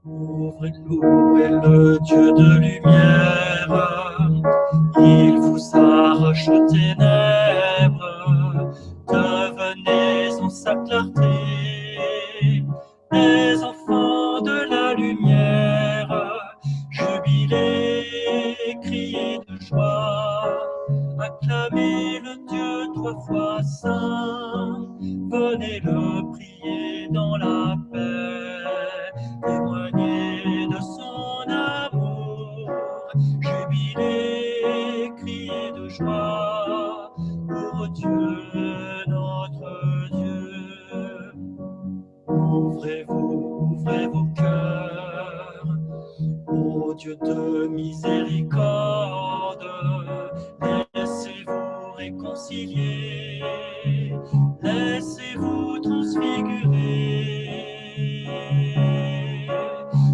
Ouvrez-nous, est le Dieu de lumière, il vous arrache aux ténèbres, devenez en sa clarté, les enfants de la lumière, jubilez, criez de joie, acclamez le Dieu 3 fois saint, venez le prier dans la paix, témoignez de son amour, jubilez, criez de joie pour Dieu, notre Dieu. Ouvrez-vous, ouvrez vos cœurs, ô Dieu de miséricorde, laissez-vous réconcilier, laissez-vous transfigurer,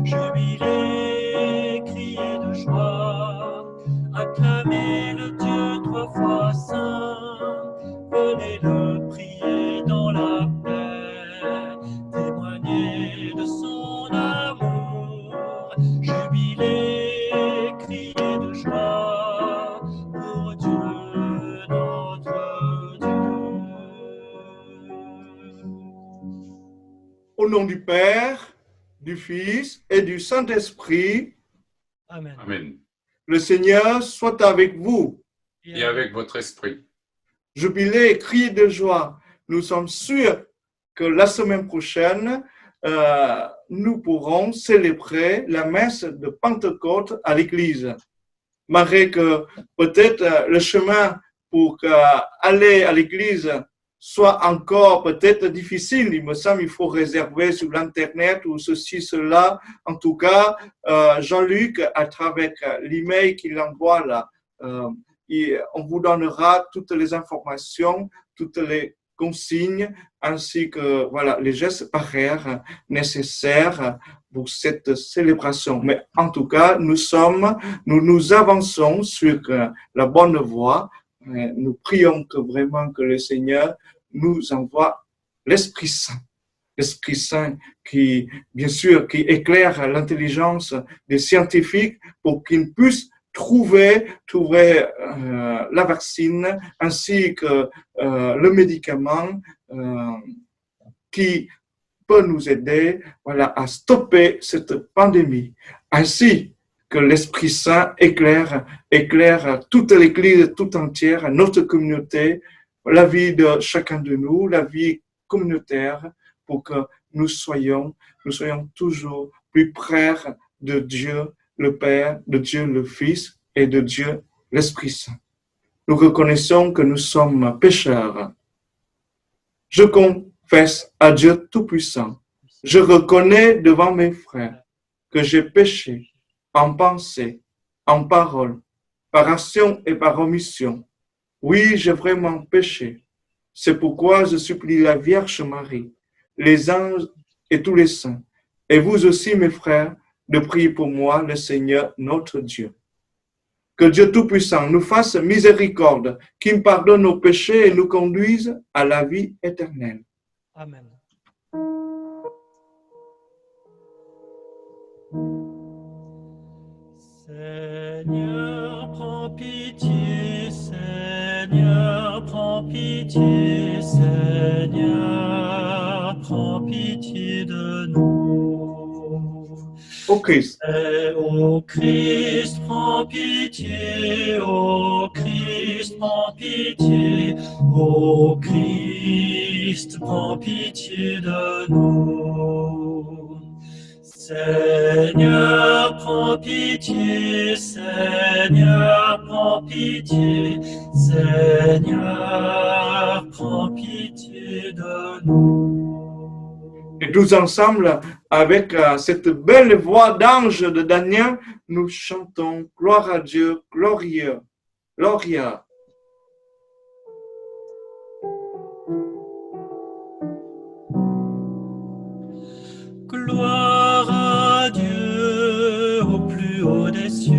jubilez, criez de joie, acclamez le Dieu 3 fois saint, venez le prier dans la paix, témoignez de son amour, jubilez, criez de joie pour Dieu, notre Dieu. Au nom du Père, du Fils et du Saint-Esprit, Amen. Amen. le Seigneur soit avec vous. Et avec votre esprit. Jubilez, criez de joie. Nous sommes sûrs que la semaine prochaine, nous pourrons célébrer la messe de Pentecôte à l'église. Malgré que peut-être le chemin pour aller à l'église soit encore peut-être difficile, il me semble qu'il faut réserver sur l'internet ou ceci, cela. En tout cas, Jean-Luc, à travers l'email qu'il envoie là, on vous donnera toutes les informations, toutes les consignes, ainsi que voilà, les gestes barrières nécessaires pour cette célébration. Mais en tout cas, nous avançons sur la bonne voie. Nous prions que vraiment que le Seigneur nous envoie l'Esprit Saint. L'Esprit Saint qui, bien sûr, qui éclaire l'intelligence des scientifiques pour qu'ils puissent trouver la vaccine ainsi que le médicament qui peut nous aider à stopper cette pandémie. Ainsi que l'Esprit Saint éclaire toute l'Église tout entière, notre communauté, la vie de chacun de nous, la vie communautaire, pour que nous soyons toujours plus près de Dieu le Père, de Dieu le Fils et de Dieu l'Esprit Saint. Nous reconnaissons que nous sommes pécheurs. Je confesse à Dieu Tout-Puissant. Je reconnais devant mes frères que j'ai péché en pensée, en parole, par action et par omission. Oui, j'ai vraiment péché. C'est pourquoi je supplie la Vierge Marie, les anges et tous les saints, et vous aussi, mes frères, de prier pour moi, le Seigneur, notre Dieu. Que Dieu Tout-Puissant nous fasse miséricorde, qu'il pardonne nos péchés et nous conduise à la vie éternelle. Amen. Seigneur, prends pitié, Seigneur, prends pitié, Seigneur, prends pitié de nous. Ô Christ, Ô Christ, prends pitié, ô Christ, prends pitié, ô Christ, prends pitié de nous. Seigneur, prends pitié, Seigneur, prends pitié, Seigneur, prends pitié de nous. et tous ensemble, avec cette belle voix d'ange de Daniel, nous chantons gloire à Dieu, glorieux, Gloria. Gloire à Dieu au plus haut des cieux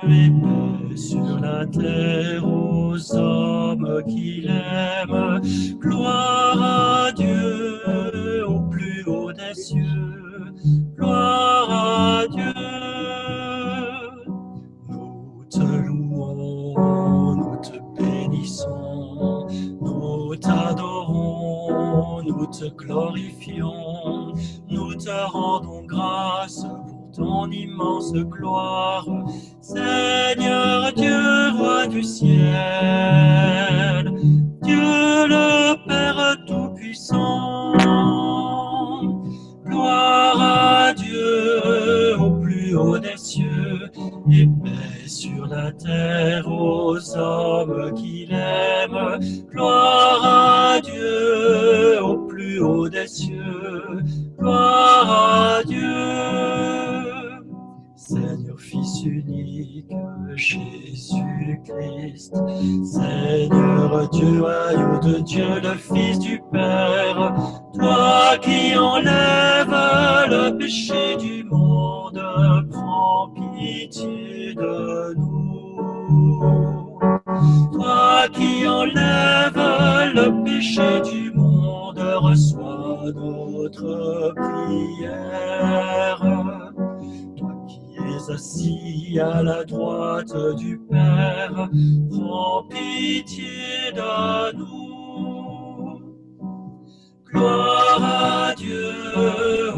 et paix sur la terre aux hommes qu'il aime. Gloire à Dieu au plus haut des cieux. Gloire rendons grâce pour ton immense gloire. Seigneur Dieu, roi du ciel, Dieu le Père Tout-Puissant, gloire à Dieu au plus haut des cieux, et paix sur la terre aux hommes qu'il aime. Gloire à Dieu au plus haut des cieux, gloire à Dieu. Seigneur Fils unique, Jésus-Christ, Seigneur Dieu, agneau de Dieu, le Fils du Père, toi qui enlèves le péché du monde, prends pitié de nous. Toi qui enlèves le péché du monde, reçois notre prière. Toi qui es assis à la droite du Père, prends pitié de nous. Gloire à Dieu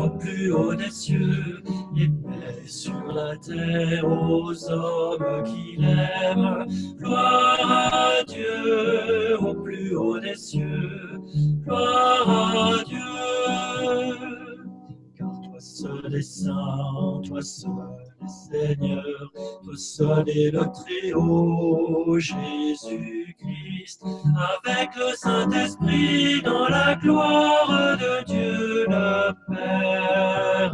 au plus haut des cieux, et paix sur la terre aux hommes qu'il aime. Gloire à Dieu au plus haut des cieux, gloire à Dieu. Car toi seul est saint, toi seul est Seigneur, toi seul est le Très-Haut, Jésus-Christ, avec le Saint-Esprit dans la gloire de Dieu le Père.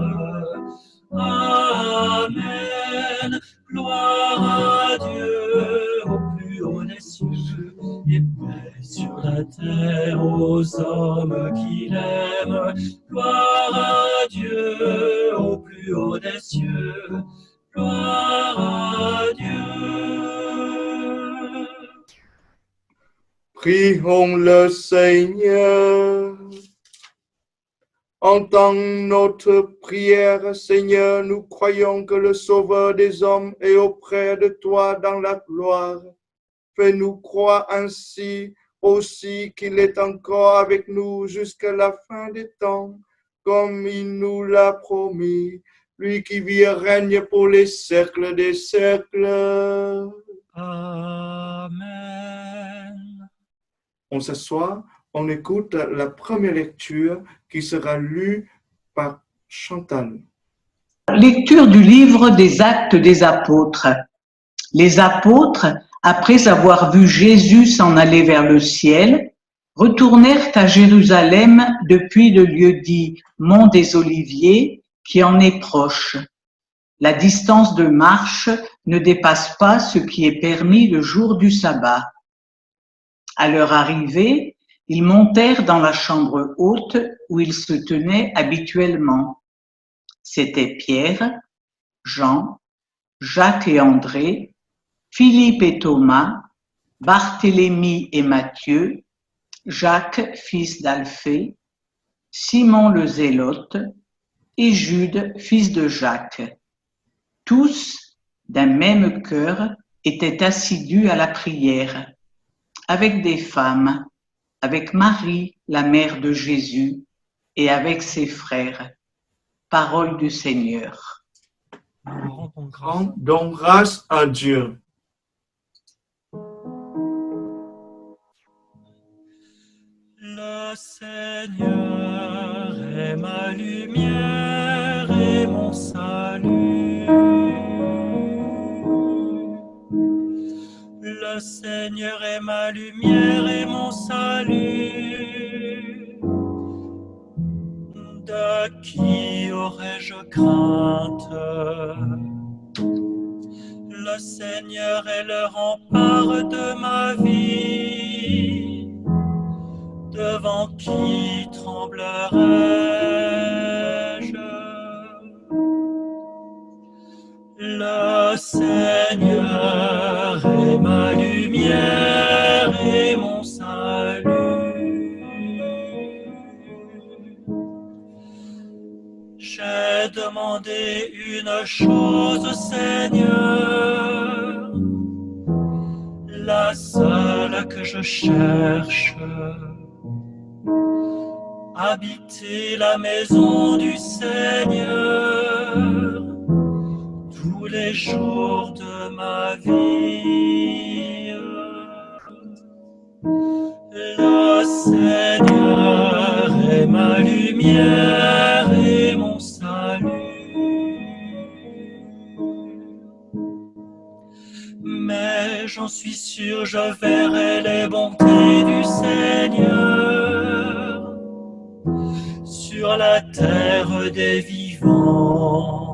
Amen. Gloire à Dieu au plus haut des cieux, et paix sur la terre aux hommes qu'il aime. Gloire à Dieu au plus haut des cieux, gloire à Dieu. Prions le Seigneur. Entends notre prière, Seigneur. Nous croyons que le Sauveur des hommes est auprès de toi dans la gloire. Fais-nous croire ainsi aussi qu'il est encore avec nous jusqu'à la fin des temps, comme il nous l'a promis, lui qui vit et règne pour les siècles des siècles. Amen. On s'assoit, on écoute la première lecture qui sera lue par Chantal. Lecture du livre des Actes des Apôtres. Les apôtres, après avoir vu Jésus s'en aller vers le ciel, retournèrent à Jérusalem depuis le lieu dit Mont des Oliviers, qui en est proche. La distance de marche ne dépasse pas ce qui est permis le jour du sabbat. À leur arrivée, ils montèrent dans la chambre haute où ils se tenaient habituellement. C'étaient Pierre, Jean, Jacques et André, Philippe et Thomas, Barthélemy et Matthieu, Jacques, fils d'Alphée, Simon le Zélote et Jude, fils de Jacques. Tous, d'un même cœur, étaient assidus à la prière, avec des femmes, avec Marie, la mère de Jésus, et avec ses frères. Parole du Seigneur. Nous rendons grâce. Rendons grâce à Dieu. Le Seigneur est ma lumière et mon salut. Le Seigneur est ma lumière et mon salut. De qui aurais-je crainte? Le Seigneur est le rempart de ma vie. Devant qui tremblerais-je? Le Seigneur est ma lumière et mon salut. J'ai demandé une chose, Seigneur, la seule que je cherche. habiter la maison du Seigneur tous les jours de ma vie. Le Seigneur est ma lumière et mon salut. Mais j'en suis sûr, je verrai les bontés du Seigneur sur la terre des vivants.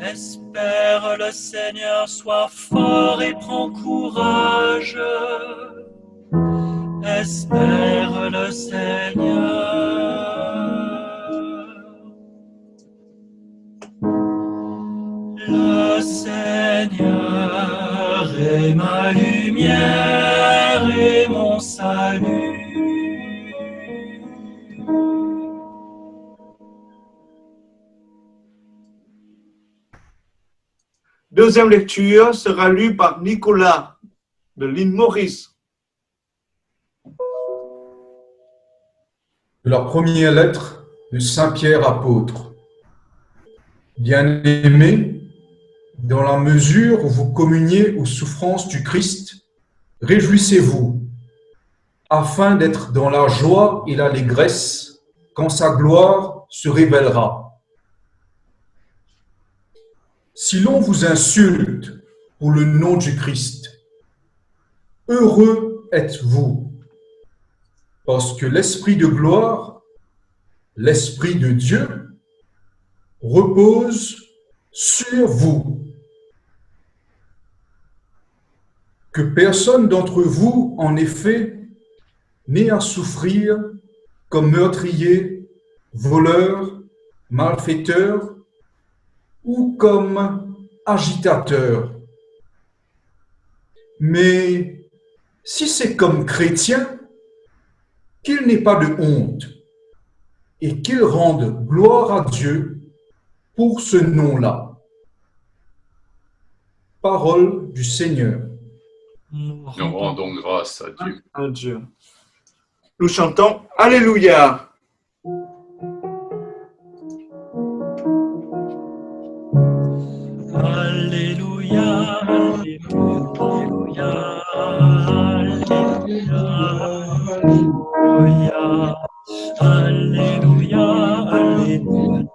Espère le Seigneur, sois fort et prends courage. Espère le Seigneur. Le Seigneur est ma lumière et mon salut. Deuxième lecture sera lue par Nicolas de l'île Maurice. De la première lettre de Saint Pierre apôtre. Bien-aimés, dans la mesure où vous communiez aux souffrances du Christ, réjouissez-vous, afin d'être dans la joie et l'allégresse quand sa gloire se révélera. Si l'on vous insulte pour le nom du Christ, heureux êtes-vous, parce que l'Esprit de gloire, l'Esprit de Dieu, repose sur vous. Que personne d'entre vous, en effet, n'ait à souffrir comme meurtrier, voleur, malfaiteur ou comme agitateur. Mais si c'est comme chrétien, qu'il n'ait pas de honte et qu'il rende gloire à Dieu pour ce nom-là. Parole du Seigneur. Nous rendons grâce à Dieu. À Dieu. Nous chantons Alléluia. Alléluia, Alléluia, Alléluia, Alléluia, Alléluia,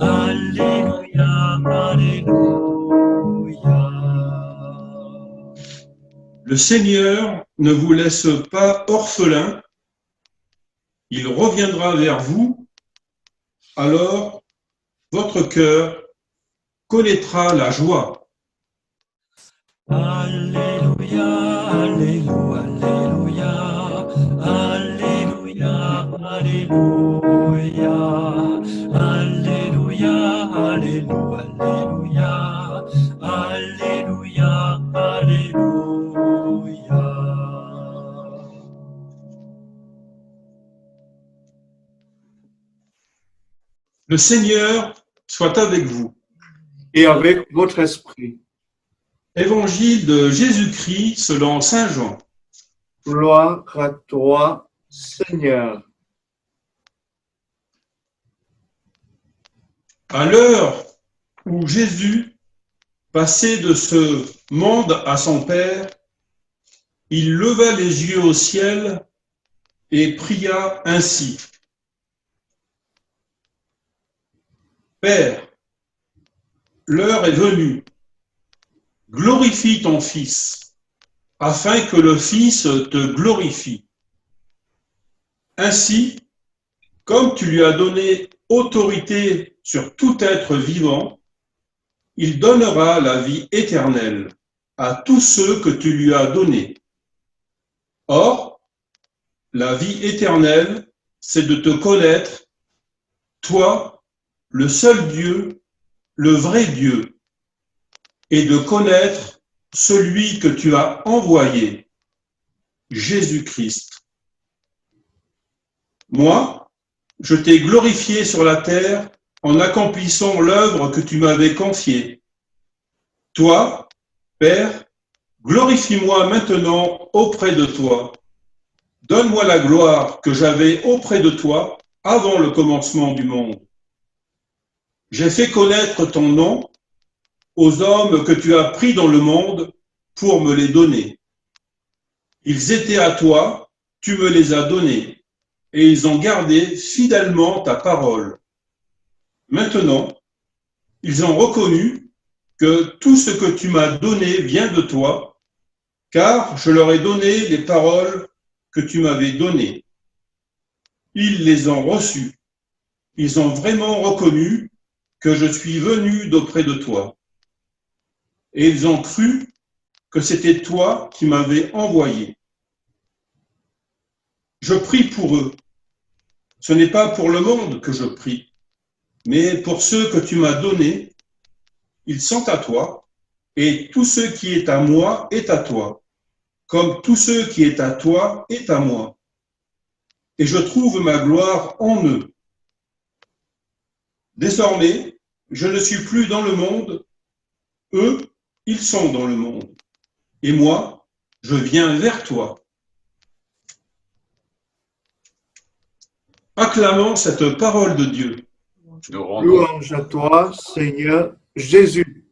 Alléluia, Alléluia. Le Seigneur ne vous laisse pas orphelins, il reviendra vers vous, alors votre cœur connaîtra la joie. Alléluia, Alléluia, Alléluia, Alléluia, Alléluia, Alléluia, Alléluia, Alléluia. Le Seigneur soit avec vous. Et avec votre esprit. Évangile de Jésus-Christ selon saint Jean. Gloire à toi, Seigneur. À l'heure où Jésus passait de ce monde à son Père, il leva les yeux au ciel et pria ainsi. Père, l'heure est venue. Glorifie ton Fils, afin que le Fils te glorifie. Ainsi, comme tu lui as donné autorité sur tout être vivant, il donnera la vie éternelle à tous ceux que tu lui as donnés. Or, la vie éternelle, c'est de te connaître, toi, le seul Dieu, le vrai Dieu, et de connaître celui que tu as envoyé, Jésus-Christ. Moi, je t'ai glorifié sur la terre en accomplissant l'œuvre que tu m'avais confiée. Toi, Père, glorifie-moi maintenant auprès de toi, donne-moi la gloire que j'avais auprès de toi avant le commencement du monde. J'ai fait connaître ton nom aux hommes que tu as pris dans le monde pour me les donner. Ils étaient à toi, tu me les as donnés, et ils ont gardé fidèlement ta parole. Maintenant, ils ont reconnu que tout ce que tu m'as donné vient de toi, car je leur ai donné les paroles que tu m'avais données. Ils les ont reçues. Ils ont vraiment reconnu que je suis venu d'auprès de toi. Et ils ont cru que c'était toi qui m'avais envoyé. Je prie pour eux. Ce n'est pas pour le monde que je prie, mais pour ceux que tu m'as donnés. Ils sont à toi, et tout ce qui est à moi est à toi, comme tout ce qui est à toi est à moi. Et je trouve ma gloire en eux. Désormais, je ne suis plus dans le monde, eux, ils sont dans le monde. Et moi, je viens vers toi. Acclamons cette parole de Dieu. Nous rendons Louange à toi, Seigneur Jésus.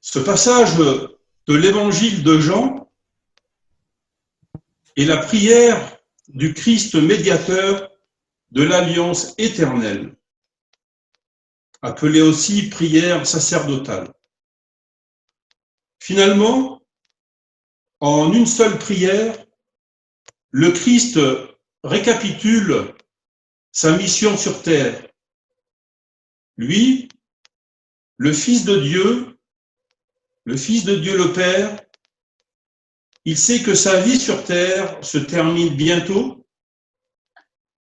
Ce passage de l'évangile de Jean est la prière du Christ médiateur de l'alliance éternelle, appelée aussi prière sacerdotale. Finalement, en une seule prière, le Christ récapitule sa mission sur terre. Lui, le Fils de Dieu le Père, il sait que sa vie sur terre se termine bientôt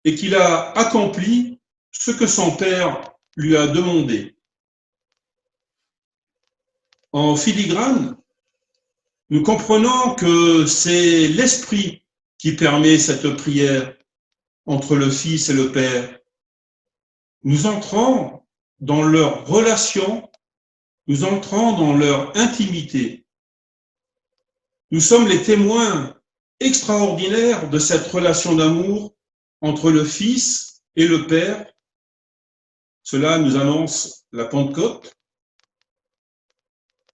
et qu'il a accompli ce que son Père lui a demandé. En filigrane, nous comprenons que c'est l'Esprit qui permet cette prière entre le Fils et le Père. Nous entrons dans leur relation, nous entrons dans leur intimité. Nous sommes les témoins extraordinaires de cette relation d'amour entre le Fils et le Père. Cela nous annonce la Pentecôte.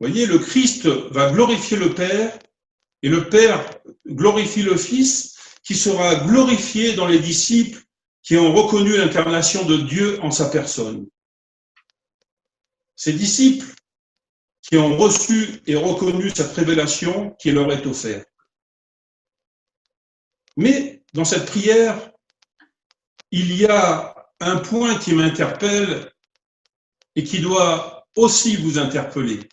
Vous voyez, le Christ va glorifier le Père et le Père glorifie le Fils, qui sera glorifié dans les disciples qui ont reconnu l'incarnation de Dieu en sa personne. Ces disciples qui ont reçu et reconnu cette révélation qui leur est offerte. Mais dans cette prière, il y a un point qui m'interpelle et qui doit aussi vous interpeller.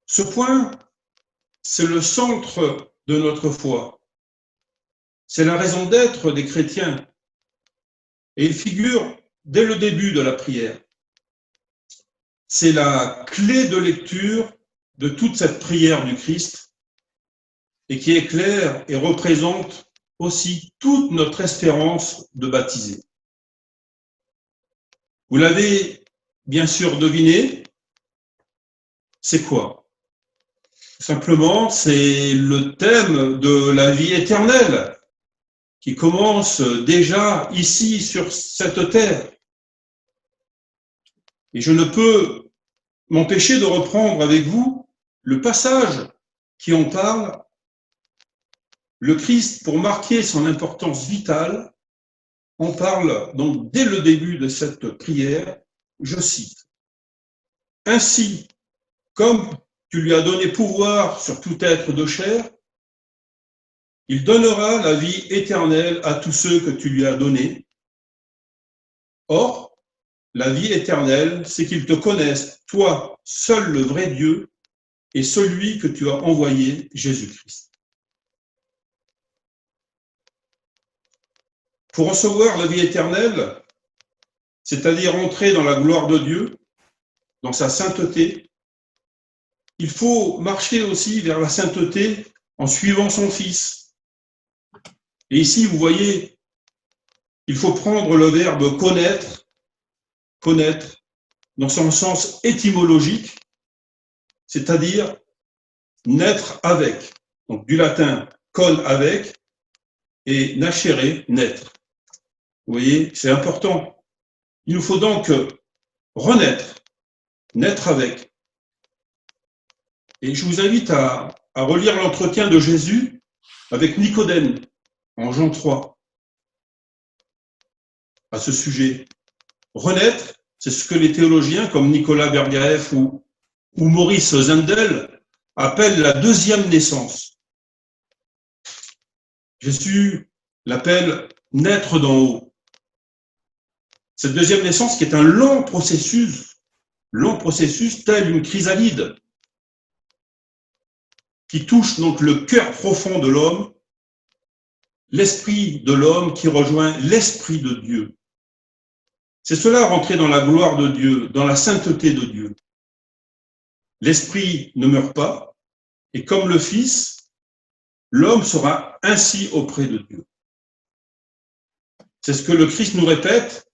Ce point, c'est le centre de notre foi. C'est la raison d'être des chrétiens. Et il figure dès le début de la prière. C'est la clé de lecture de toute cette prière du Christ et qui éclaire et représente aussi toute notre espérance de baptiser. Vous l'avez bien sûr deviné, c'est quoi? Simplement, c'est le thème de la vie éternelle qui commence déjà ici sur cette terre. Et je ne peux m'empêcher de reprendre avec vous le passage qui en parle. Le Christ, pour marquer son importance vitale, en parle donc dès le début de cette prière, je cite. « Ainsi, comme tu lui as donné pouvoir sur tout être de chair, il donnera la vie éternelle à tous ceux que tu lui as donnés. Or, la vie éternelle, c'est qu'ils te connaissent, toi, seul le vrai Dieu, et celui que tu as envoyé, Jésus-Christ. » Pour recevoir la vie éternelle, c'est-à-dire entrer dans la gloire de Dieu, dans sa sainteté, il faut marcher aussi vers la sainteté en suivant son Fils. Et ici, vous voyez, il faut prendre le verbe connaître, connaître, dans son sens étymologique, c'est-à-dire naître avec. Donc du latin con avec et nascere, naître. Vous voyez, c'est important. Il nous faut donc renaître, naître avec. Et je vous invite à relire l'entretien de Jésus avec Nicodème en Jean 3 à ce sujet. Renaître, c'est ce que les théologiens comme Nicolas Berdiaeff ou Maurice Zendel appellent la deuxième naissance. Jésus l'appelle naître d'en haut. Cette deuxième naissance qui est un long processus tel une chrysalide, qui touche donc le cœur profond de l'homme, l'esprit de l'homme qui rejoint l'esprit de Dieu. C'est cela, rentrer dans la gloire de Dieu, dans la sainteté de Dieu. L'esprit ne meurt pas, et comme le Fils, l'homme sera ainsi auprès de Dieu. C'est ce que le Christ nous répète,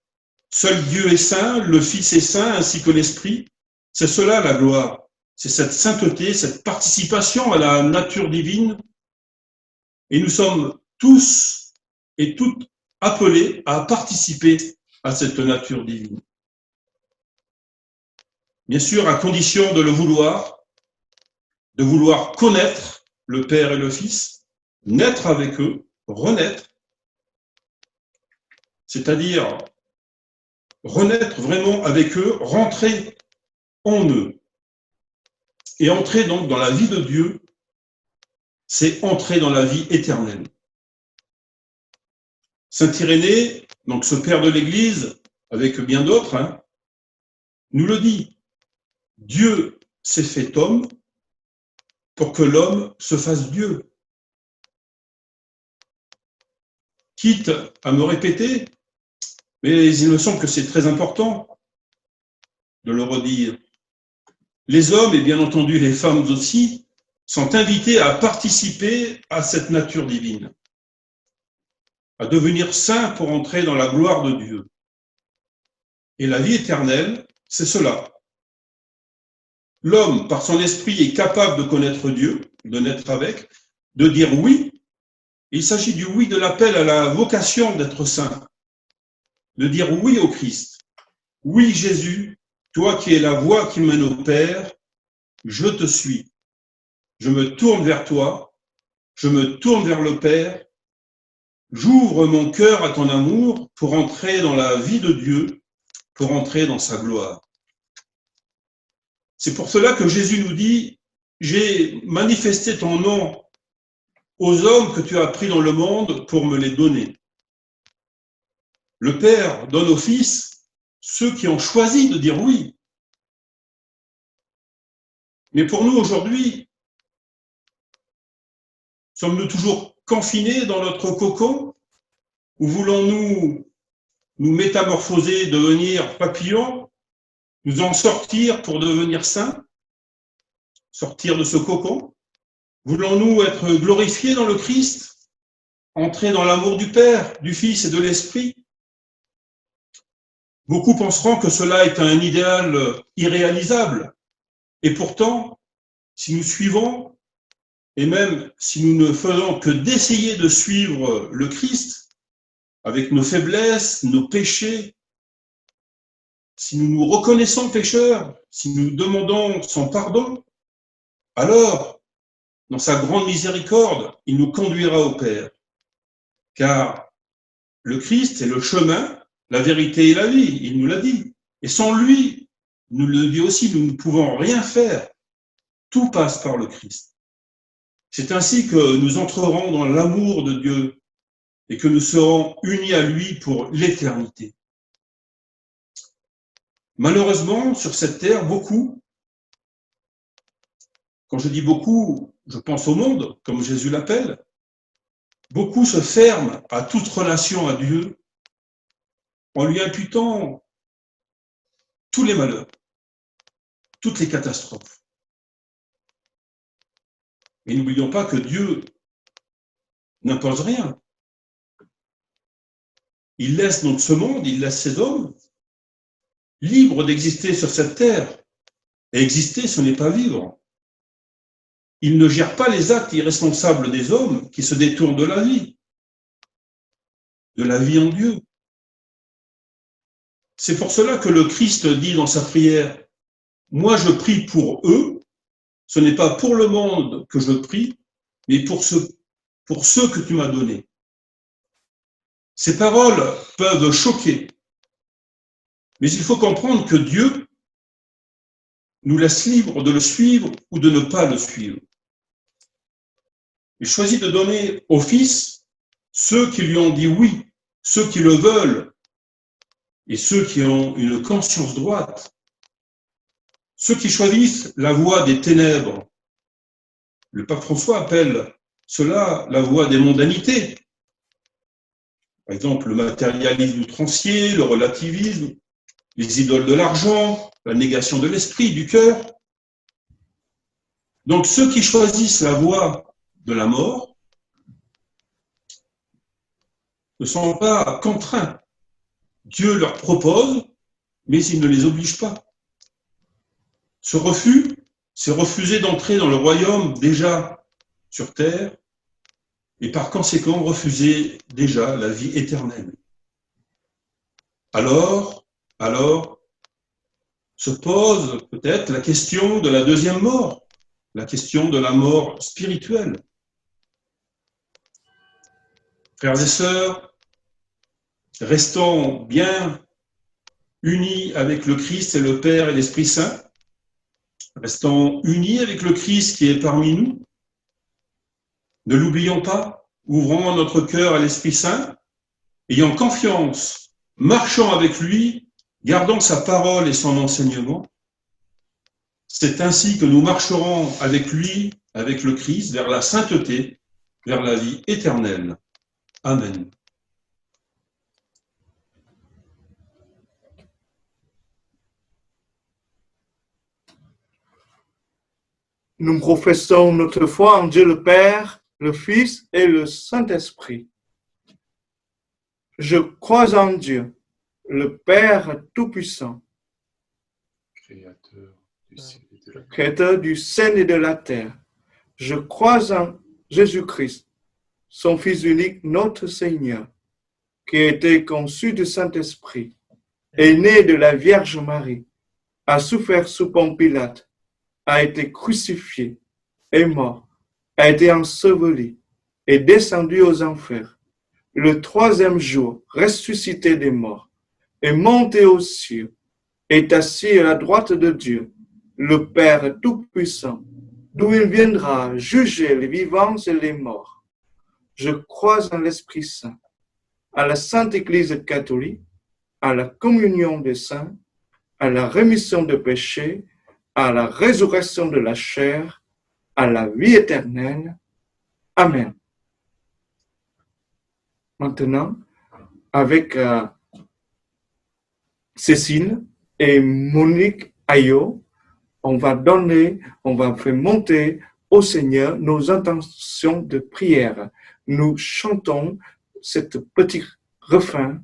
seul Dieu est saint, le Fils est saint, ainsi que l'Esprit. C'est cela la gloire. C'est cette sainteté, cette participation à la nature divine. Et nous sommes tous et toutes appelés à participer à cette nature divine. Bien sûr, à condition de le vouloir, de vouloir connaître le Père et le Fils, naître avec eux, renaître, c'est-à-dire renaître vraiment avec eux, rentrer en eux. Et entrer donc dans la vie de Dieu, c'est entrer dans la vie éternelle. Saint Irénée, donc ce père de l'Église, avec bien d'autres, nous le dit. Dieu s'est fait homme pour que l'homme se fasse Dieu. Quitte à me répéter, mais il me semble que c'est très important de le redire. Les hommes, et bien entendu les femmes aussi, sont invités à participer à cette nature divine, à devenir saints pour entrer dans la gloire de Dieu. Et la vie éternelle, c'est cela. L'homme, par son esprit, est capable de connaître Dieu, de naître avec, de dire oui. Il s'agit du oui de l'appel à la vocation d'être saint, de dire oui au Christ. Oui, Jésus, toi qui es la voie qui mène au Père, je te suis. Je me tourne vers toi, je me tourne vers le Père, j'ouvre mon cœur à ton amour pour entrer dans la vie de Dieu, pour entrer dans sa gloire. C'est pour cela que Jésus nous dit, j'ai manifesté ton nom aux hommes que tu as pris dans le monde pour me les donner. Le Père donne au Fils ceux qui ont choisi de dire oui. Mais pour nous aujourd'hui, sommes-nous toujours confinés dans notre cocon ou voulons-nous nous métamorphoser, devenir papillons, nous en sortir pour devenir saints, sortir de ce cocon? Voulons-nous être glorifiés dans le Christ, entrer dans l'amour du Père, du Fils et de l'Esprit? Beaucoup penseront que cela est un idéal irréalisable. Et pourtant, si nous suivons, et même si nous ne faisons que d'essayer de suivre le Christ, avec nos faiblesses, nos péchés, si nous nous reconnaissons pécheurs, si nous demandons son pardon, alors, dans sa grande miséricorde, il nous conduira au Père. Car le Christ est le chemin, la vérité et la vie, il nous l'a dit. Et sans lui, nous le dit aussi, nous ne pouvons rien faire. Tout passe par le Christ. C'est ainsi que nous entrerons dans l'amour de Dieu et que nous serons unis à lui pour l'éternité. Malheureusement, sur cette terre, beaucoup, quand je dis beaucoup, je pense au monde, comme Jésus l'appelle, beaucoup se ferment à toute relation à Dieu en lui imputant tous les malheurs, toutes les catastrophes. Et n'oublions pas que Dieu n'impose rien. Il laisse donc ce monde, il laisse ses hommes, libre d'exister sur cette terre. Et exister, ce n'est pas vivre. Il ne gère pas les actes irresponsables des hommes qui se détournent de la vie en Dieu. C'est pour cela que le Christ dit dans sa prière, « Moi je prie pour eux, ce n'est pas pour le monde que je prie, mais pour ceux que tu m'as donnés. » Ces paroles peuvent choquer, mais il faut comprendre que Dieu nous laisse libre de le suivre ou de ne pas le suivre. Il choisit de donner au Fils ceux qui lui ont dit oui, ceux qui le veulent, et ceux qui ont une conscience droite, ceux qui choisissent la voie des ténèbres. Le pape François appelle cela la voie des mondanités. Par exemple, le matérialisme outrancier, le relativisme, les idoles de l'argent, la négation de l'esprit, du cœur. Donc ceux qui choisissent la voie de la mort ne sont pas contraints. Dieu leur propose, mais il ne les oblige pas. Ce refus, c'est refuser d'entrer dans le royaume déjà sur terre et par conséquent refuser déjà la vie éternelle. Alors, se pose peut-être la question de la deuxième mort, la question de la mort spirituelle. Frères et sœurs, restons bien unis avec le Christ et le Père et l'Esprit Saint. Restons unis avec le Christ qui est parmi nous. Ne l'oublions pas, ouvrons notre cœur à l'Esprit Saint, ayant confiance, marchons avec lui, gardons sa parole et son enseignement. C'est ainsi que nous marcherons avec lui, avec le Christ, vers la sainteté, vers la vie éternelle. Amen. Nous professons notre foi en Dieu le Père, le Fils et le Saint-Esprit. Je crois en Dieu, le Père Tout-Puissant, Créateur du ciel et de la terre. Je crois en Jésus-Christ, son Fils unique, notre Seigneur, qui a été conçu du Saint-Esprit, est né de la Vierge Marie, a souffert sous Ponce Pilate, a été crucifié, est mort, a été enseveli, est descendu aux enfers. Le troisième jour, ressuscité des morts, est monté aux cieux, est assis à la droite de Dieu, le Père Tout-Puissant, d'où il viendra juger les vivants et les morts. Je crois en l'Esprit Saint, à la Sainte Église catholique, à la communion des saints, à la rémission des péchés, à la résurrection de la chair, à la vie éternelle. Amen. Maintenant, avec Cécile et Monique Ayot, on va faire monter au Seigneur nos intentions de prière. Nous chantons ce petit refrain,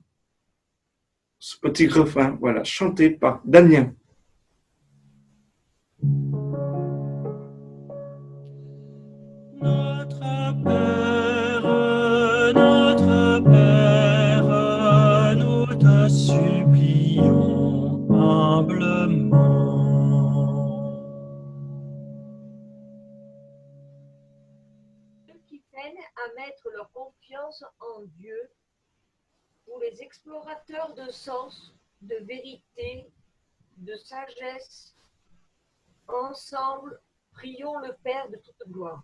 voilà, chanté par Damien. Notre Père, nous te supplions humblement. Ceux qui peinent à mettre leur confiance en Dieu, pour les explorateurs de sens, de vérité, de sagesse, ensemble, prions le Père de toute gloire.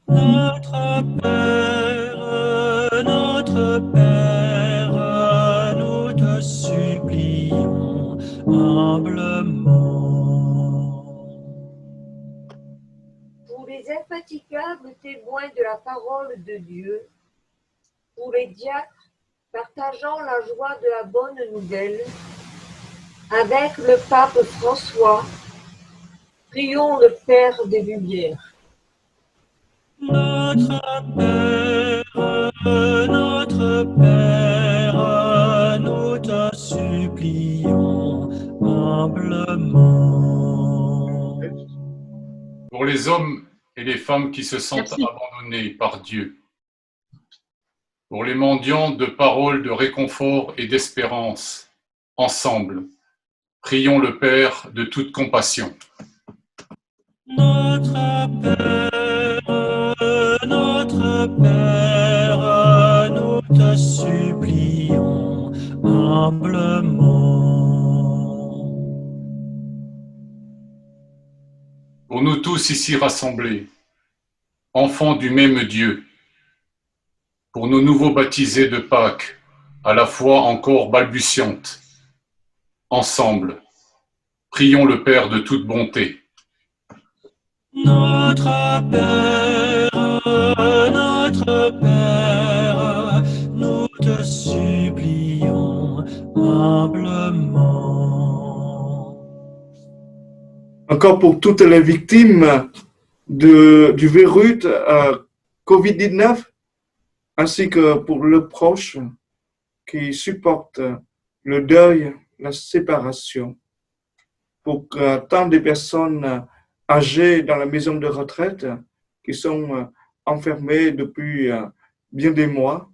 Notre Père, nous te supplions humblement. Pour les infatigables témoins de la parole de Dieu, pour les diacres partageant la joie de la bonne nouvelle, avec le pape François, prions le Père des Lumières. Notre Père, nous te supplions les hommes et les femmes qui se sentent Merci. abandonnés par Dieu, pour les mendiants de paroles de réconfort et d'espérance, ensemble, prions le Père de toute compassion. Notre Père, nous te supplions humblement. Pour nous tous ici rassemblés, enfants du même Dieu, pour nos nouveaux baptisés de Pâques, à la foi encore balbutiante, ensemble, prions le Père de toute bonté. Notre Père, nous te supplions humblement. Encore pour toutes les victimes du virus COVID-19, ainsi que pour le proche qui supporte le deuil, la séparation, pour tant de personnes âgées dans la maison de retraite qui sont enfermées depuis bien des mois,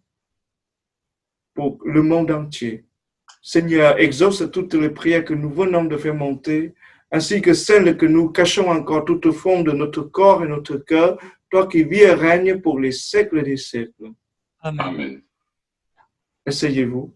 pour le monde entier. Seigneur, exauce toutes les prières que nous venons de faire monter, ainsi que celles que nous cachons encore tout au fond de notre corps et notre cœur, toi qui vis et règnes pour les siècles des siècles. Amen. Amen. Asseyez-vous.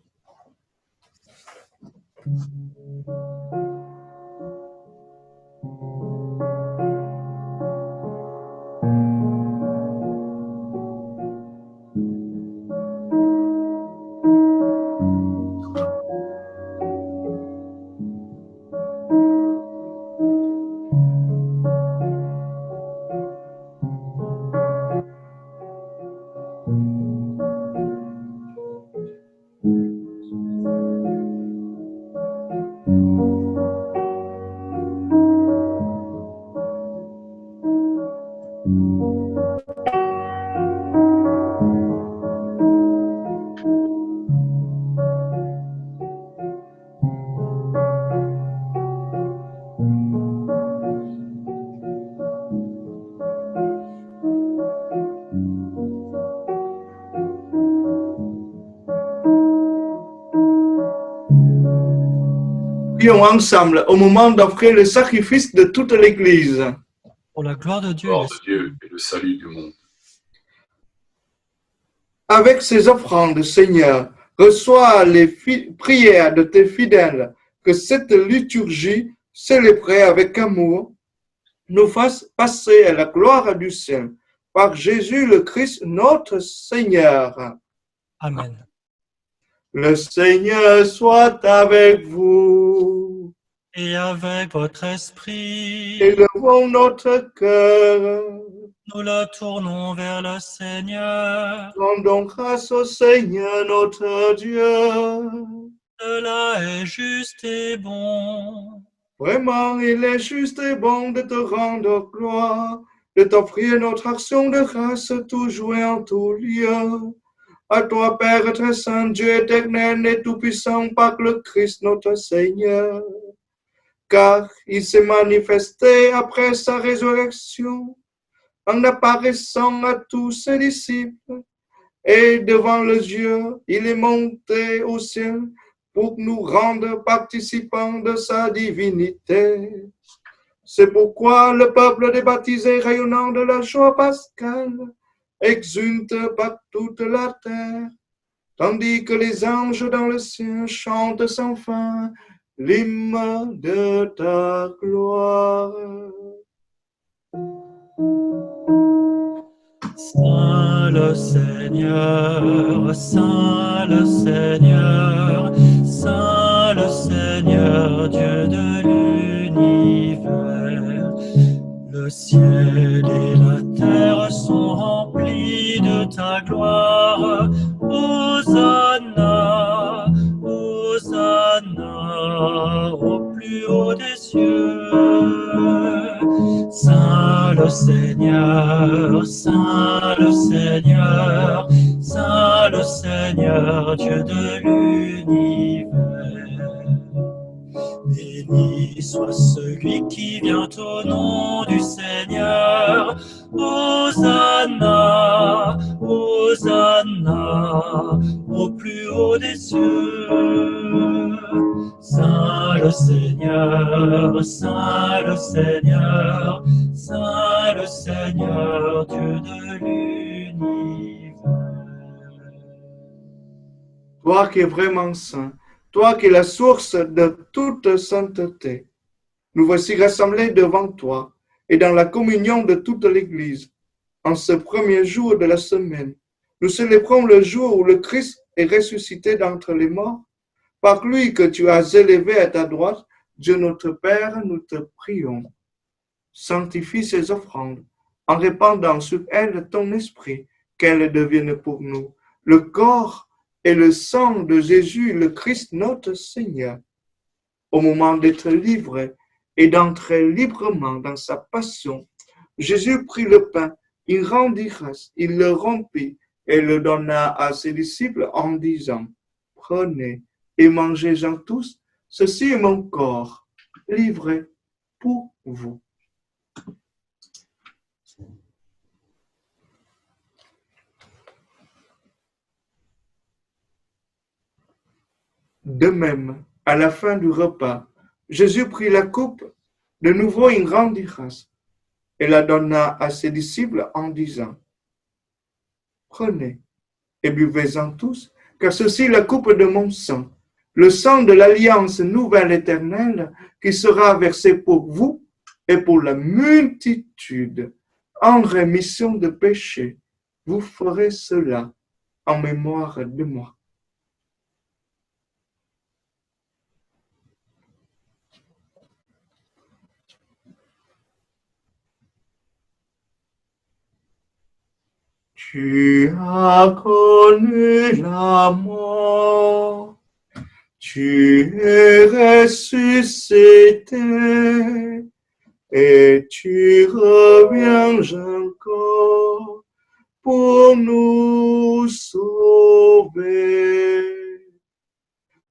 Prions ensemble au moment d'offrir le sacrifice de toute l'Église. Pour la gloire de Dieu. Gloire de Dieu et le salut du monde. Avec ces offrandes, Seigneur, reçois les prières de tes fidèles, que cette liturgie, célébrée avec amour, nous fasse passer à la gloire du ciel. Par Jésus le Christ, notre Seigneur. Amen. Le Seigneur soit avec vous. Et avec votre esprit, Élevons notre cœur. nous le tournons vers le Seigneur. Rendons grâce au Seigneur notre Dieu. Cela est juste et bon. Vraiment, il est juste et bon de te rendre gloire, de t'offrir notre action de grâce toujours et en tout lieu. À toi, Père très saint, Dieu éternel et tout-puissant, par le Christ notre Seigneur. Car il s'est manifesté après sa résurrection, en apparaissant à tous ses disciples, et devant les yeux, il est monté au ciel pour nous rendre participants de sa divinité. C'est pourquoi le peuple des baptisés rayonnant de la joie pascale exulte par toute la terre, tandis que les anges dans le ciel chantent sans fin l'hymne de ta gloire. Saint le Seigneur, Saint le Seigneur, Saint le Seigneur, Dieu de l'univers. Le ciel et la terre sont remplis de ta gloire. Hosanna, Hosanna, au plus haut des cieux. Saint le Seigneur, Saint le Seigneur, Saint le Seigneur, Dieu de l'univers. Béni soit celui qui vient au nom du Seigneur. Hosanna, Hosanna, au plus haut des cieux. Saint le Seigneur, Saint le Seigneur, Saint le Seigneur, Dieu de l'univers. Toi qui es vraiment saint, toi qui es la source de toute sainteté, nous voici rassemblés devant toi et dans la communion de toute l'Église. En ce premier jour de la semaine, nous célébrons le jour où le Christ est ressuscité d'entre les morts. Par lui que tu as élevé à ta droite, Dieu notre Père, nous te prions. Sanctifie ces offrandes en répandant sur elles ton esprit, qu'elles deviennent pour nous le corps et le sang de Jésus, le Christ notre Seigneur. Au moment d'être livré et d'entrer librement dans sa passion, Jésus prit le pain, il rendit grâce, il le rompit et le donna à ses disciples en disant, « Prenez et mangez-en tous, ceci est mon corps, livré pour vous. » De même, à la fin du repas, Jésus prit la coupe, de nouveau il rendit grâce et la donna à ses disciples en disant, « Prenez et buvez-en tous, car ceci est la coupe de mon sang, le sang de l'alliance nouvelle éternelle qui sera versé pour vous et pour la multitude en rémission de péchés. Vous ferez cela en mémoire de moi. » Tu as connu la mort, tu es ressuscité et tu reviens encore pour nous sauver.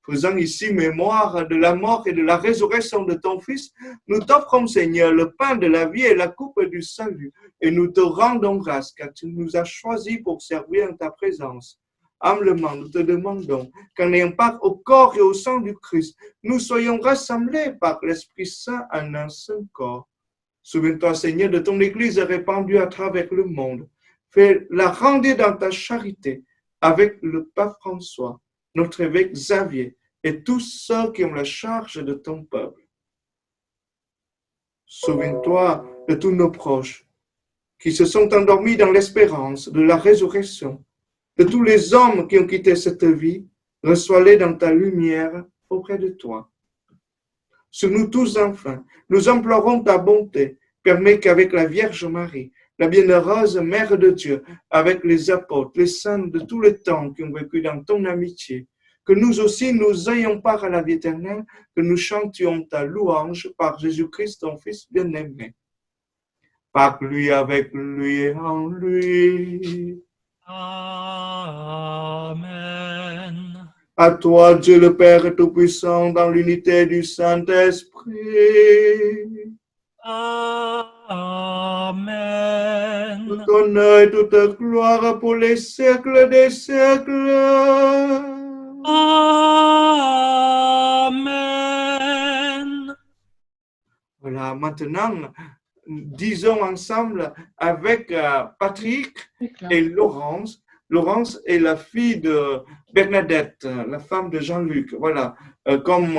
Faisant ici mémoire de la mort et de la résurrection de ton Fils, nous t'offrons, Seigneur, le pain de la vie et la coupe du salut, et nous te rendons grâce, car tu nous as choisis pour servir en ta présence. Humblement, nous te demandons qu'en ayant part au corps et au sang du Christ, nous soyons rassemblés par l'Esprit Saint en un seul corps. Souviens-toi, Seigneur, de ton Église répandue à travers le monde. Fais-la rendre dans ta charité avec le pape François, notre évêque Xavier, et tous ceux qui ont la charge de ton peuple. Souviens-toi de tous nos proches qui se sont endormis dans l'espérance de la résurrection, de tous les hommes qui ont quitté cette vie, reçois-les dans ta lumière auprès de toi. Sur nous tous enfin, nous implorons ta bonté, permets qu'avec la Vierge Marie, la bienheureuse Mère de Dieu, avec les apôtres, les saints de tous les temps qui ont vécu dans ton amitié, que nous aussi nous ayons part à la vie éternelle, que nous chantions ta louange par Jésus-Christ, ton Fils bien-aimé. Par lui, avec lui et en lui. Amen. À toi, Dieu le Père Tout-Puissant, dans l'unité du Saint-Esprit. Amen. Tout honneur et toute gloire pour les siècles des siècles. Amen. Voilà, maintenant, disons ensemble avec Patrick et Laurence. Laurence est la fille de Bernadette, la femme de Jean-Luc. Voilà, comme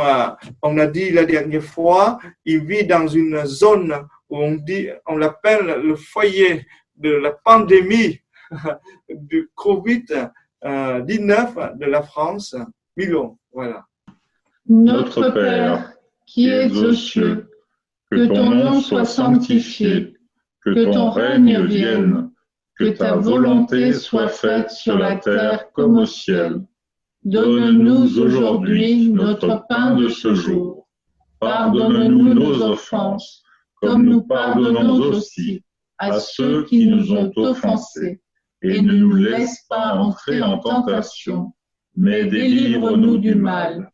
on a dit la dernière fois, il vit dans une zone où on l'appelle le foyer de la pandémie du Covid-19 de la France, Milon. Voilà. Notre Père, qui es aux cieux, que ton nom soit sanctifié, que ton règne vienne, que ta volonté soit faite sur la terre comme au ciel. Donne-nous aujourd'hui notre pain de ce jour. Pardonne-nous nos offenses, comme nous pardonnons aussi à ceux qui nous ont offensés. Et ne nous laisse pas entrer en tentation, mais délivre-nous du mal.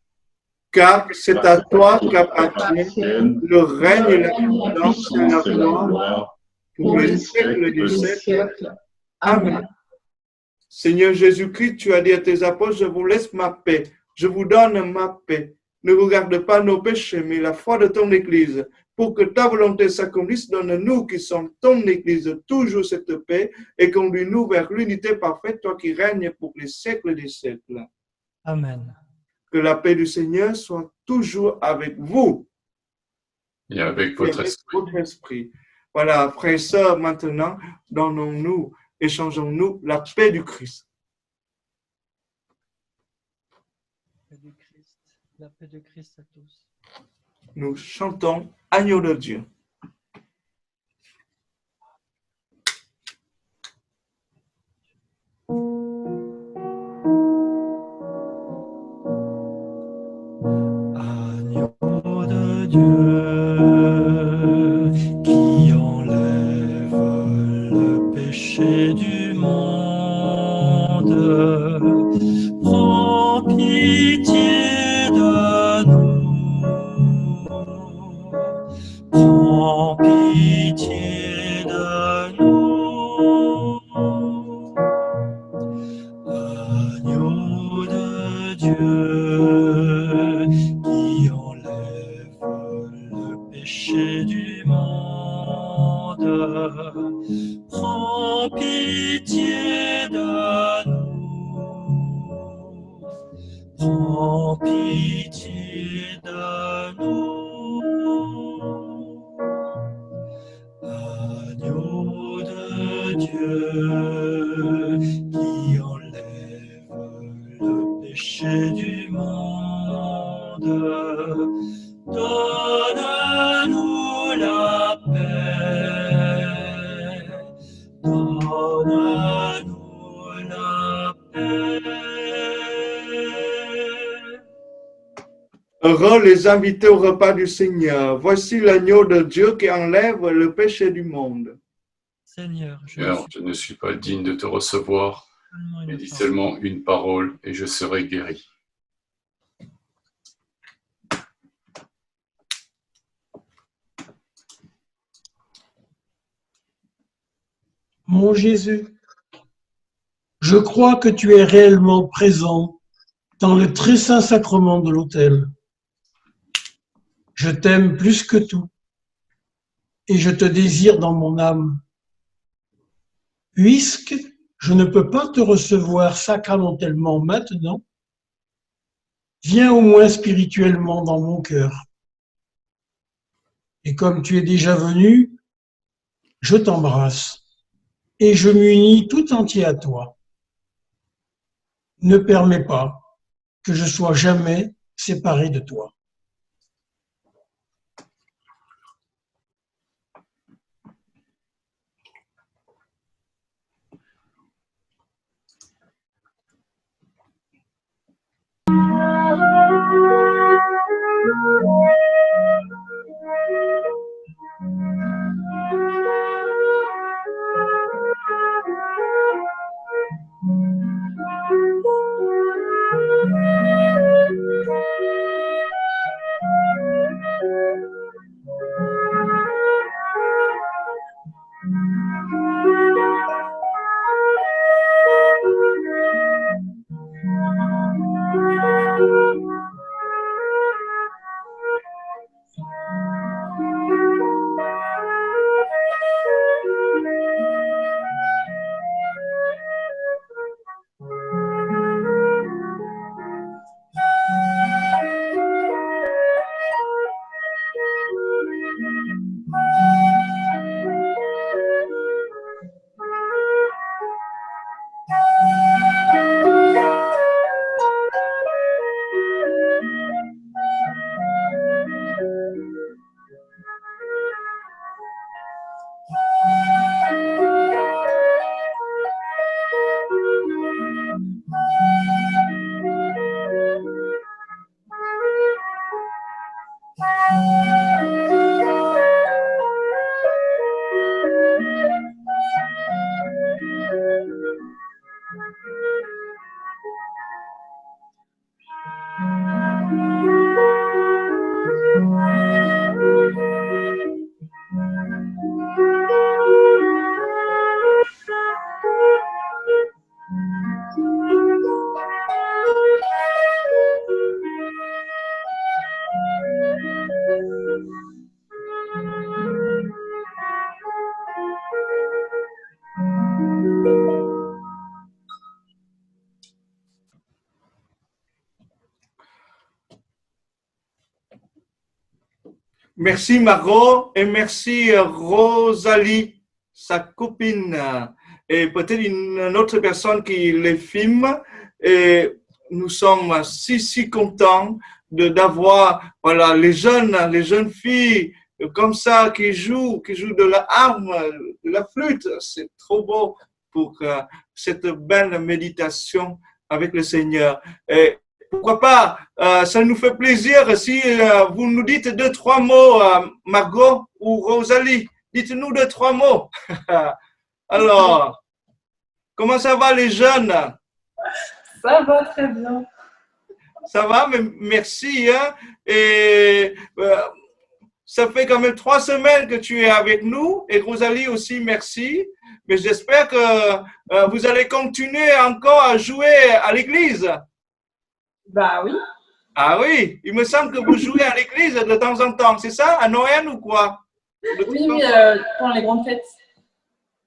Car c'est à toi qu'appartiennent le règne et la puissance et la gloire pour les siècles des siècles. Amen. Seigneur Jésus-Christ, tu as dit à tes apôtres, je vous laisse ma paix, je vous donne ma paix. Ne regarde pas nos péchés, mais la foi de ton Église. Pour que ta volonté s'accomplisse, donne-nous qui sommes ton Église toujours cette paix et conduis-nous vers l'unité parfaite, toi qui règnes pour les siècles des siècles. Amen. Que la paix du Seigneur soit toujours avec vous. Et avec votre esprit. Voilà, frères et sœurs, maintenant, donnons-nous, échangeons-nous la paix du Christ. La paix de Christ à tous. Nous chantons Agneau de Dieu. Agneau de Dieu, qui enlève le péché du monde, prends pitié de nous. Prends pitié de nous. Agneau de Dieu, qui enlève le péché du monde, prends pitié de nous. Prends pitié de nous. Agneau de Dieu, qui enlève le péché du monde, donne-nous la paix, donne-nous la paix. Heureux les invités au repas du Seigneur. Voici l'agneau de Dieu qui enlève le péché du monde. Seigneur, Je ne suis pas digne de te recevoir, mais dis seulement une parole et je serai guéri. Mon Jésus, je crois que tu es réellement présent dans le très saint sacrement de l'autel. Je t'aime plus que tout et je te désire dans mon âme. Puisque je ne peux pas te recevoir sacramentellement maintenant, viens au moins spirituellement dans mon cœur. Et comme tu es déjà venu, je t'embrasse et je m'unis tout entier à toi. Ne permets pas que je sois jamais séparé de toi. Merci Margot et merci Rosalie, sa copine, et peut-être une autre personne qui les filme. Et nous sommes si contents d'avoir voilà, les jeunes filles comme ça qui jouent de la harpe, de la flûte. C'est trop beau pour cette belle méditation avec le Seigneur. Et pourquoi pas, ça nous fait plaisir si vous nous dites 2-3 mots, Margot ou Rosalie. Dites-nous 2-3 mots. Alors, comment ça va les jeunes? Ça va très bien. Ça va, mais merci. Hein? Et ça fait quand même 3 semaines que tu es avec nous. Et Rosalie aussi, merci. Mais j'espère que vous allez continuer encore à jouer à l'église. Bah oui. Ah oui, il me semble que vous jouez à l'église de temps en temps, c'est ça? À Noël ou quoi? Oui, pour les grandes fêtes.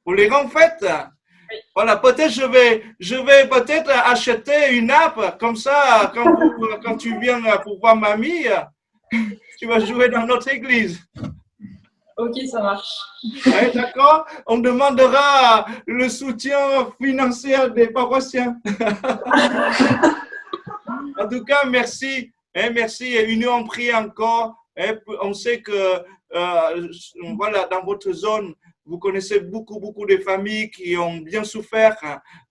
Pour les grandes fêtes? Oui. Voilà, peut-être je vais peut-être acheter une app, comme ça, quand tu viens pour voir mamie, tu vas jouer dans notre église. Ok, ça marche. Ouais, d'accord? On demandera le soutien financier des paroissiens. En tout cas, merci. Merci. Et nous on prie encore. On sait que voilà, dans votre zone, vous connaissez beaucoup de familles qui ont bien souffert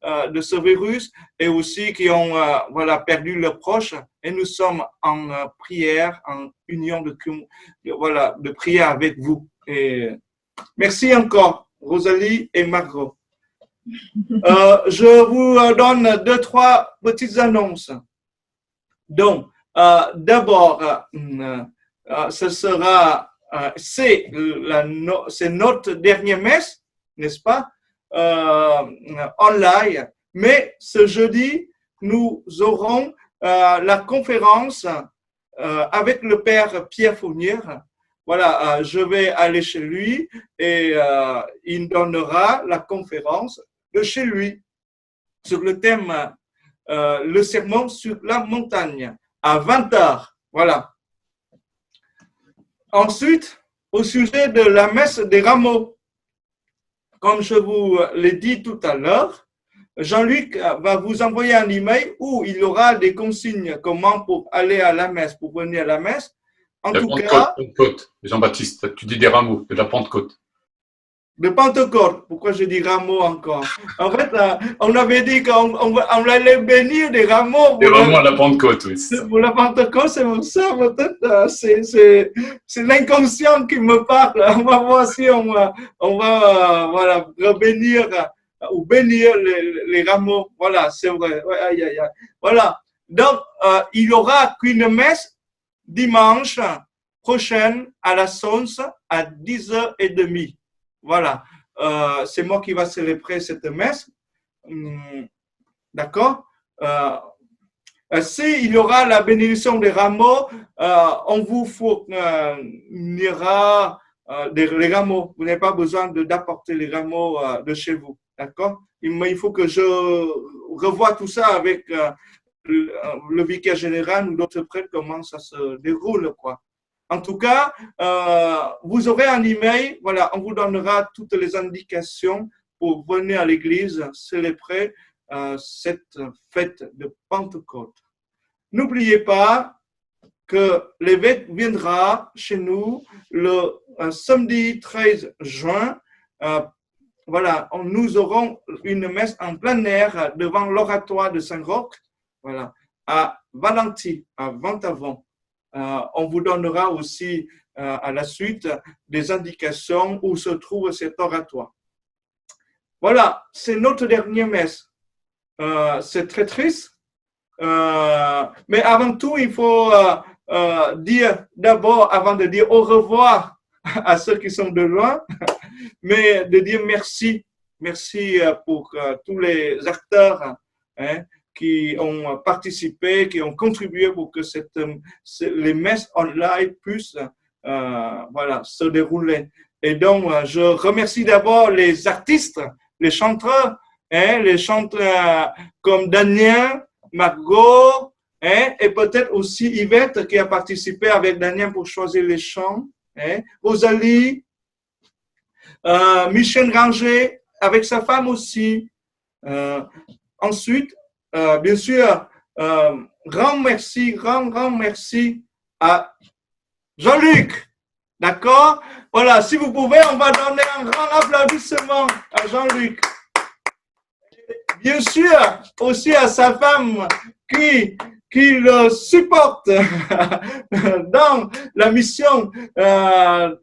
de ce virus et aussi qui ont voilà, perdu leurs proches. Et nous sommes en prière, en union de prière avec vous. Et merci encore, Rosalie et Margot. Je vous donne 2-3 petites annonces. Donc, d'abord, ce sera, c'est notre dernière messe, n'est-ce pas, online. Mais ce jeudi, nous aurons la conférence avec le Père Pierre Fournier. Voilà, je vais aller chez lui et il donnera la conférence de chez lui sur le thème le sermon sur la montagne à 20h. Voilà. Ensuite, au sujet de la messe des rameaux, comme je vous l'ai dit tout à l'heure, Jean-Luc va vous envoyer un email où il y aura des consignes comment pour aller à la messe, pour venir à la messe. En tout cas, Pentecôte, Jean-Baptiste, tu dis des rameaux, de la Pentecôte. De Pentecôte, pourquoi je dis rameaux encore? En fait, on avait dit qu'on allait bénir des rameaux. Des rameaux à la Pentecôte, oui. Pour la Pentecôte, c'est pour ça, peut-être, c'est l'inconscient qui me parle. On va voir si on va voilà, bénir ou bénir les rameaux. Voilà, c'est vrai. Ouais, aïe, aïe, aïe. Voilà. Donc, il y aura qu'une messe dimanche prochaine à la Sons à 10h30. Voilà, c'est moi qui va célébrer cette messe. D'accord? S'il y aura la bénédiction des rameaux, on vous fournira les rameaux. Vous n'avez pas besoin d'apporter les rameaux de chez vous. D'accord? Il faut que je revoie tout ça avec le vicaire général ou d'autres prêtres, comment ça se déroule, quoi. En tout cas, vous aurez un email, voilà, on vous donnera toutes les indications pour venir à l'église célébrer cette fête de Pentecôte. N'oubliez pas que l'évêque viendra chez nous le samedi 13 juin. Voilà, nous aurons une messe en plein air devant l'oratoire de Saint-Roch, voilà, à Valenty, à Ventavon. On vous donnera aussi à la suite des indications où se trouve cet oratoire. Voilà, c'est notre dernière messe. C'est très triste. Mais avant tout, il faut dire d'abord, avant de dire au revoir à ceux qui sont de loin, mais de dire merci. Merci pour tous les acteurs qui ont participé, qui ont contribué pour que les messes online puissent voilà, se dérouler. Et donc, je remercie d'abord les artistes, les chanteurs, les chanteurs comme Daniel, Margot, et peut-être aussi Yvette qui a participé avec Daniel pour choisir les chants. hein, Rosalie, Michel Ranger, avec sa femme aussi. Ensuite, bien sûr, grand merci à Jean-Luc. D'accord? Voilà, si vous pouvez, on va donner un grand applaudissement à Jean-Luc. Bien sûr, aussi à sa femme qui le supporte dans la mission de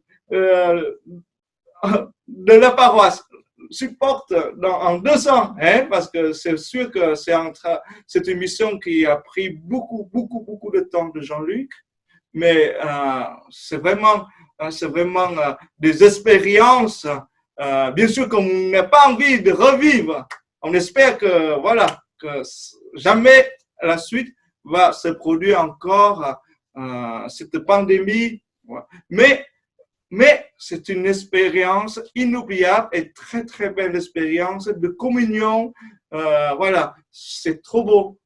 la paroisse. Supporte en 2 ans, hein, parce que c'est sûr que c'est une mission qui a pris beaucoup de temps de Jean-Luc, mais c'est vraiment des expériences, bien sûr qu'on n'a pas envie de revivre. On espère que, voilà, que jamais la suite va se produire encore cette pandémie. Mais c'est une expérience inoubliable et très belle expérience de communion. Voilà, c'est trop beau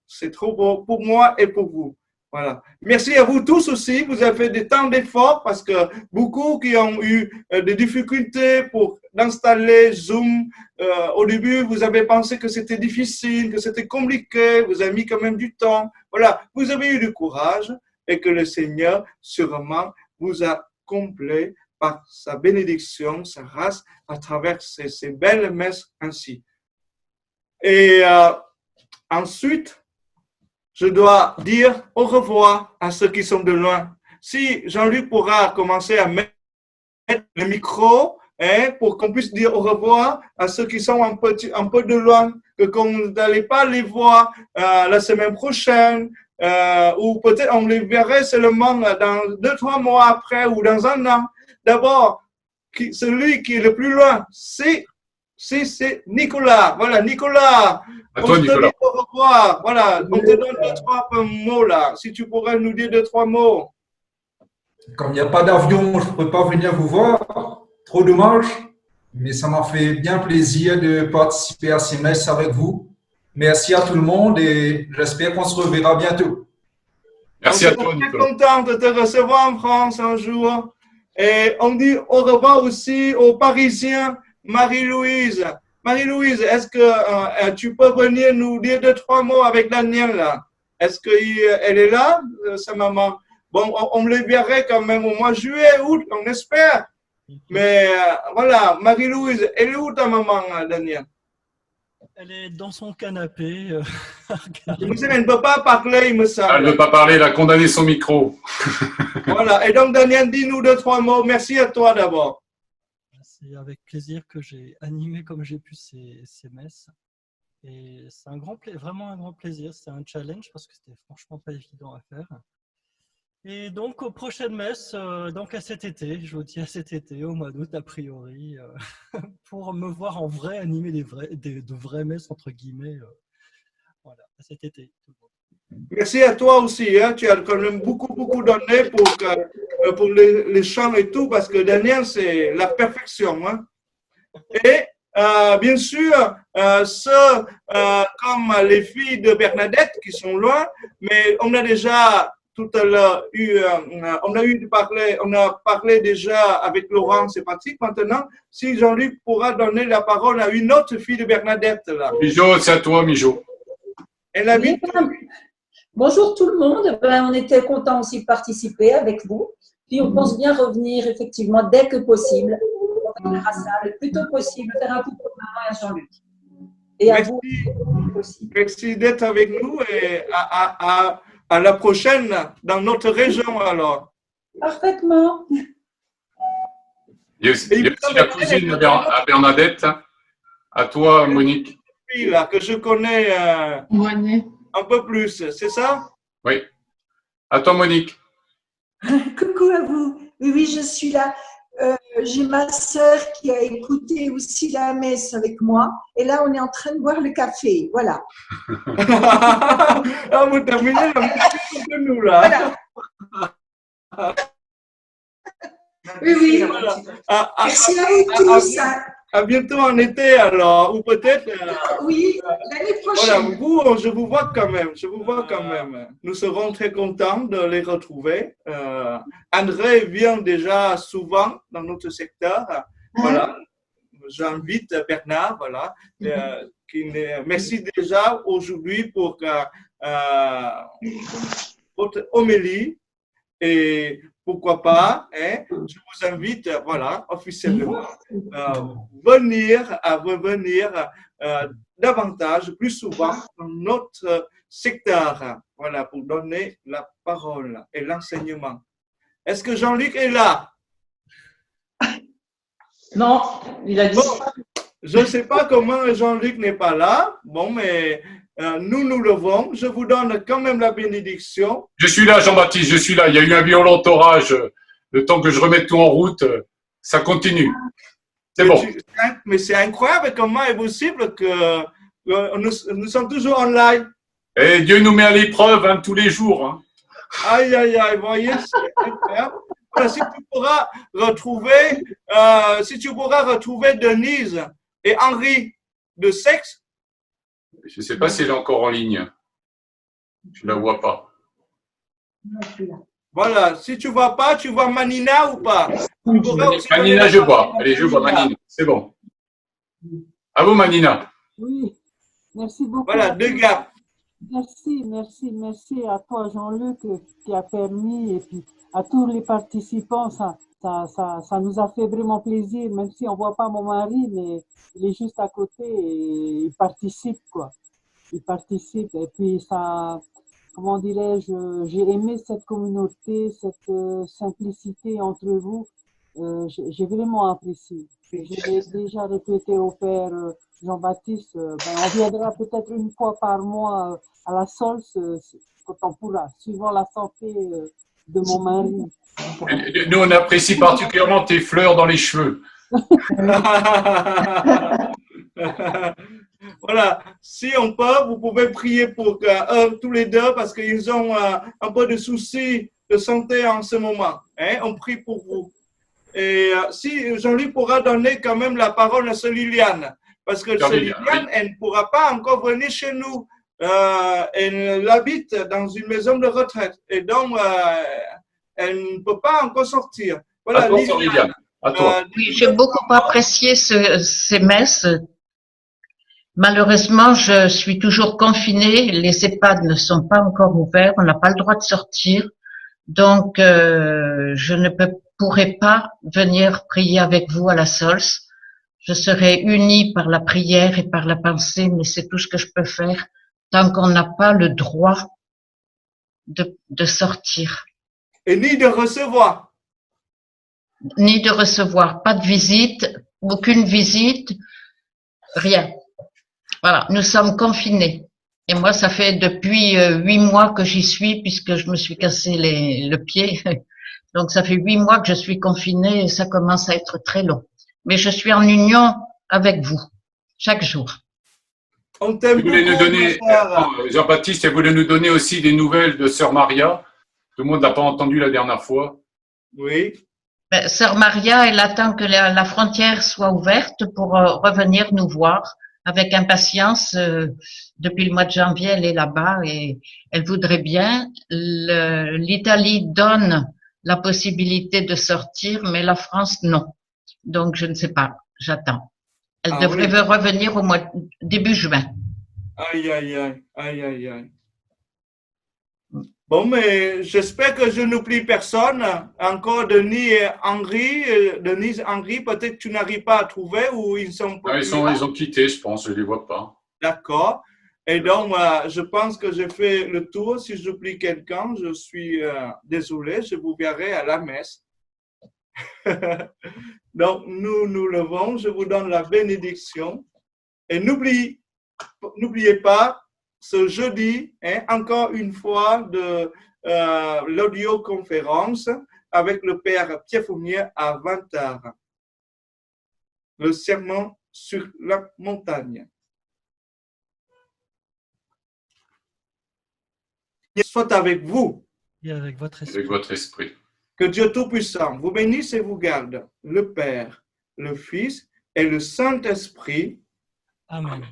pour moi et pour vous. Voilà. Merci à vous tous aussi. Vous avez fait des temps d'efforts parce que beaucoup qui ont eu des difficultés pour installer Zoom. Au début, vous avez pensé que c'était difficile, que c'était compliqué. Vous avez mis quand même du temps. Voilà, vous avez eu du courage et que le Seigneur sûrement vous a comblé par sa bénédiction, sa grâce à travers ces belles messes ainsi. Et ensuite, je dois dire au revoir à ceux qui sont de loin. Si Jean-Luc pourra commencer à mettre le micro, hein, pour qu'on puisse dire au revoir à ceux qui sont un peu de loin, qu'on n'allait pas les voir la semaine prochaine, ou peut-être on les verrait seulement dans 2-3 mois après ou dans 1 an. D'abord, celui qui est le plus loin, c'est Nicolas. Voilà, Nicolas. À toi, Nicolas. Te dit au revoir. Voilà, on te donne 2-3 mots là. Si tu pourrais nous dire 2-3 mots. Comme il n'y a pas d'avion, je ne peux pas venir vous voir. Trop dommage. Mais ça m'a fait bien plaisir de participer à ces messes avec vous. Merci à tout le monde et j'espère qu'on se reverra bientôt. Merci à toi, Nicolas. Je suis très content de te recevoir en France un jour. Et on dit au revoir aussi aux Parisiens. Marie-Louise. Marie-Louise, est-ce que tu peux venir nous dire 2-3 mots avec Daniel là? Est-ce qu'elle est là, sa maman? Bon, on les verrait quand même au mois de juillet, août, on espère. Mais voilà, Marie-Louise, elle est où ta maman, Daniel? Elle est dans son canapé. Elle ne peut pas parler, il me semble. Elle ne veut pas parler, elle a condamné son micro. Voilà, et donc Daniel, dis-nous 2-3 mots. Merci à toi d'abord. C'est avec plaisir que j'ai animé comme j'ai pu ces messes. Et c'est vraiment un grand plaisir. C'est un challenge parce que c'était franchement pas évident à faire. Et donc aux prochaines messes, donc à cet été, je vous dis à cet été, au mois d'août a priori, pour me voir en vrai animer de vraies messes entre guillemets. Voilà, à cet été. Merci à toi aussi, hein. Tu as quand même beaucoup donné pour les chants et tout, parce que Daniel, c'est la perfection. Hein. Et bien sûr, ceux comme les filles de Bernadette qui sont loin, mais on a déjà tout à l'heure on a parlé déjà avec Laurent, c'est Patrick. Maintenant, si Jean-Luc pourra donner la parole à une autre fille de Bernadette. Là. Mijo, c'est à toi, Mijo. Elle habite. Bonjour tout le monde, on était content aussi de participer avec vous. Puis on pense bien revenir effectivement dès que possible. On verra ça le plus tôt possible, faire un coup pour maman et à Jean-Luc. Et à vous aussi. Merci d'être avec nous et à la prochaine dans notre région alors. Parfaitement. Il y a aussi la cousine à Bernadette. À toi, Monique. Là, que je connais un peu plus, c'est ça? Oui. À toi, Monique. Coucou à vous. Oui, je suis là. J'ai ma sœur qui a écouté aussi la messe avec moi. Et là, on est en train de boire le café. Voilà. Ah, vous terminez la messe de nous, là. Voilà. Oui. Voilà. Merci à vous tous. À bientôt en été alors, ou peut-être. Oui, l'année Voilà, prochaine. vous, je vous vois quand même, je vous vois quand même. Nous serons très contents de les retrouver. André vient déjà souvent dans notre secteur. Voilà, j'invite Bernard, voilà. Merci déjà aujourd'hui pour votre homélie. Et pourquoi pas, hein, je vous invite, voilà, officiellement, à revenir davantage, plus souvent, dans notre secteur, voilà, pour donner la parole et l'enseignement. Est-ce que Jean-Luc est là? Non, il a dit. Bon, je ne sais pas comment Jean-Luc n'est pas là. Bon, mais nous levons. Je vous donne quand même la bénédiction. Je suis là, Jean-Baptiste, je suis là. Il y a eu un violent orage. Le temps que je remette tout en route, ça continue. C'est bon. Mais c'est incroyable comment est possible que nous sommes toujours en live. Et Dieu nous met à l'épreuve hein, tous les jours. Hein. Aïe, aïe, aïe, voyez, c'est incroyable. Voilà, si tu pourras retrouver Denise et Henri de Sexe. Je ne sais pas si elle est encore en ligne. Je ne la vois pas. Voilà, si tu ne vois pas, tu vois Manina ou pas? Manina, je vois. Allez, je vois Manina. C'est bon. À vous, Manina. Oui, merci beaucoup. Voilà, deux gars. Merci à toi, Jean-Luc, qui a permis, et puis à tous les participants. Ça nous a fait vraiment plaisir, même si on ne voit pas mon mari, mais il est juste à côté et il participe, quoi. Il participe. Et puis ça, comment dirais-je, j'ai aimé cette communauté, cette simplicité entre vous. J'ai vraiment apprécié. Je l'ai déjà répété au père Jean-Baptiste. On viendra peut-être une fois par mois à la Sols quand on pourra, suivant la santé de mon mari. Nous, on apprécie particulièrement tes fleurs dans les cheveux. Voilà, si on peut, vous pouvez prier pour tous les deux parce qu'ils ont un peu de soucis de santé en ce moment. Hein? On prie pour vous. Et si Jean-Luc pourra donner quand même la parole à Liliane, parce que Liliane, elle ne pourra pas encore venir chez nous. Elle habite dans une maison de retraite et donc elle ne peut pas encore sortir. Voilà, Liliane. Oui, j'ai beaucoup apprécié ces messes. Malheureusement, je suis toujours confinée. Les EHPAD ne sont pas encore ouverts. On n'a pas le droit de sortir. Donc, je ne pourrai pas venir prier avec vous à la Sols. Je serai unie par la prière et par la pensée, mais c'est tout ce que je peux faire tant qu'on n'a pas le droit de sortir. Et ni de recevoir. Ni de recevoir. Pas de visite, aucune visite, rien. Voilà, nous sommes confinés. Et moi, ça fait depuis 8 mois que j'y suis puisque je me suis cassé le pied. Donc, ça fait 8 mois que je suis confinée et ça commence à être très long. Mais je suis en union avec vous, chaque jour. On t'aime beaucoup, Jean-Baptiste, elle voulait nous donner aussi des nouvelles de Sœur Maria. Tout le monde l'a pas entendu la dernière fois. Oui. Sœur Maria, elle attend que la frontière soit ouverte pour revenir nous voir avec impatience. Depuis le mois de janvier, elle est là-bas et elle voudrait bien. L'Italie donne la possibilité de sortir, mais la France, non. Donc, je ne sais pas. J'attends. Elle devrait revenir au début juin. Aïe, aïe, aïe, aïe, aïe, aïe. Bon, mais j'espère que je n'oublie personne. Encore Denise et Henri, peut-être que tu n'arrives pas à trouver ou ils sont pas. Ils ont quitté, je pense, je ne les vois pas. D'accord. Et donc, je pense que j'ai fait le tour. Si j'oublie quelqu'un, je suis désolé, je vous verrai à la messe. Donc, nous levons, je vous donne la bénédiction. Et n'oubliez pas, ce jeudi, hein, encore une fois, de l'audioconférence avec le Père Pierre Fournier à 20h. Le sermon sur la montagne. Soit avec vous. Et avec votre esprit. Avec votre esprit. Que Dieu Tout-Puissant vous bénisse et vous garde, le Père, le Fils et le Saint-Esprit Amen.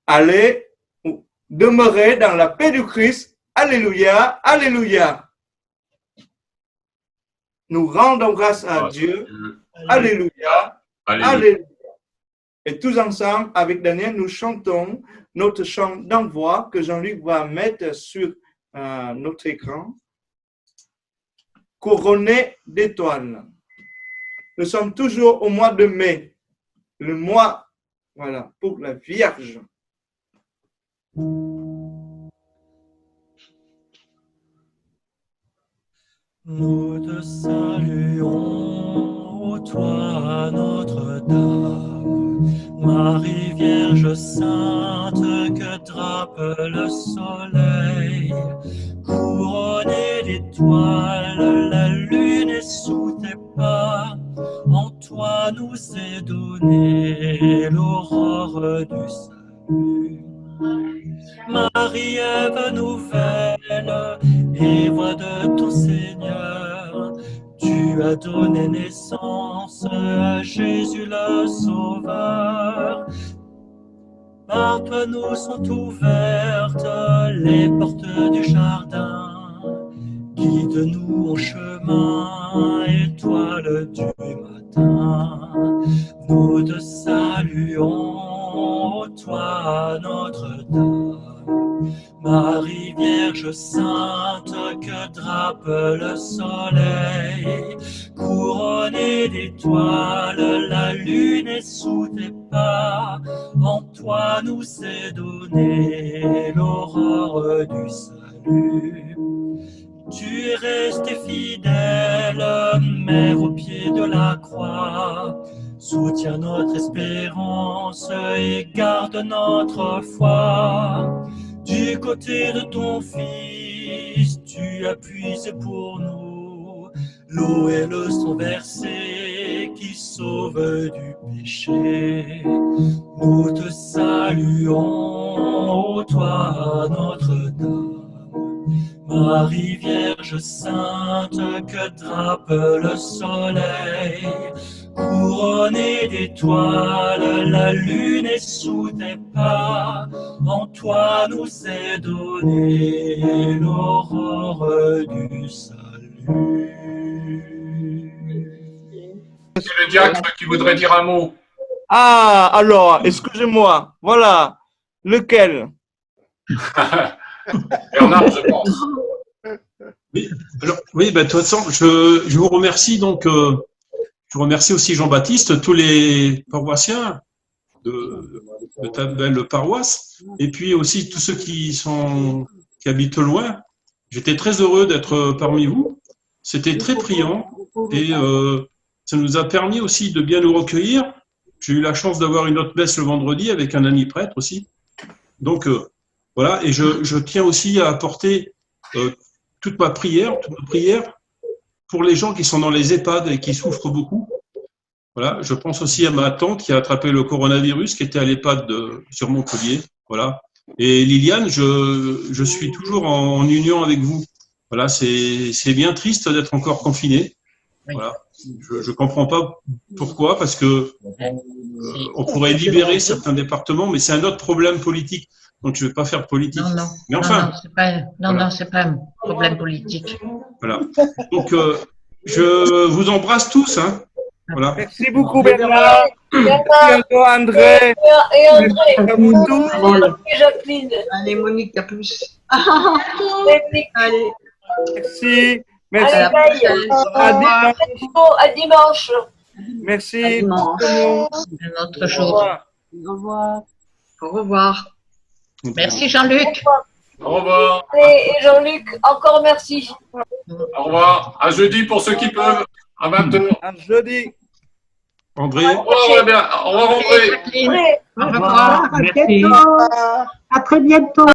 allez demeurer dans la paix du Christ. Alléluia, alléluia. Nous rendons grâce à Dieu. Alléluia, alléluia. Et tous ensemble, avec Daniel, nous chantons notre chant d'envoi que Jean-Luc va mettre sur notre écran. Couronné d'étoiles. Nous sommes toujours au mois de mai, le mois, voilà, pour la Vierge. Nous te saluons, ô toi Notre-Dame, Marie Vierge Sainte que drape le soleil, couronnée d'étoiles, la lune est sous tes pas, en toi nous est donnée l'aurore du salut. Marie, Ève nouvelle, et voix de ton Seigneur, tu as donné naissance à Jésus le Sauveur. Par toi nous sont ouvertes les portes du jardin, guide-nous au chemin, étoile du matin. Nous te saluons, toi Notre-Dame, Marie Vierge Sainte que drape le soleil, couronnée d'étoiles, la lune est sous tes pas, en toi nous est donnée l'aurore du salut. Tu es restée fidèle, mère au pied de la croix, soutiens notre espérance et garde notre foi. Du côté de ton Fils, tu as puisé pour nous l'eau et le sang versé qui sauve du péché. Nous te saluons, ô toi Notre-Dame, Marie Vierge Sainte que drape le soleil, couronnée d'étoiles, la lune est sous tes pas, en toi nous est donnée l'aurore du salut. C'est le diacre qui voudrait dire un mot. Ah, alors, excusez-moi, voilà, lequel? Bernard, je pense. Oui, alors, oui, de toute façon, je vous remercie donc. Je remercie aussi Jean-Baptiste, tous les paroissiens de ta belle paroisse, et puis aussi tous ceux qui habitent loin. J'étais très heureux d'être parmi vous. C'était très priant et ça nous a permis aussi de bien nous recueillir. J'ai eu la chance d'avoir une autre messe le vendredi avec un ami prêtre aussi. Donc voilà, et je tiens aussi à apporter toute ma prière pour les gens qui sont dans les EHPAD et qui souffrent beaucoup. Voilà, je pense aussi à ma tante qui a attrapé le coronavirus, qui était à l'EHPAD sur Montpellier. Voilà. Et Liliane, je suis toujours en union avec vous. Voilà, c'est bien triste d'être encore confiné. Voilà. Je comprends pas pourquoi, parce que on pourrait libérer certains départements, mais c'est un autre problème politique. Donc je ne vais pas faire politique. Non, mais enfin, c'est pas un problème politique. Voilà. Donc je vous embrasse tous. Hein. Voilà. Merci beaucoup Bernard. Merci encore André. Et André. À vous tous. Et Jacqueline. Allez Monique, à plus. Allez. Merci. Merci. Allez, à dimanche. Merci. À dimanche. Un autre jour. Au revoir. Au revoir. Merci Jean-Luc. Au revoir. Et Jean-Luc, encore merci. Au revoir. À jeudi pour ceux qui peuvent. À 20h. À jeudi. André. Au revoir, André. Au revoir. À très bientôt.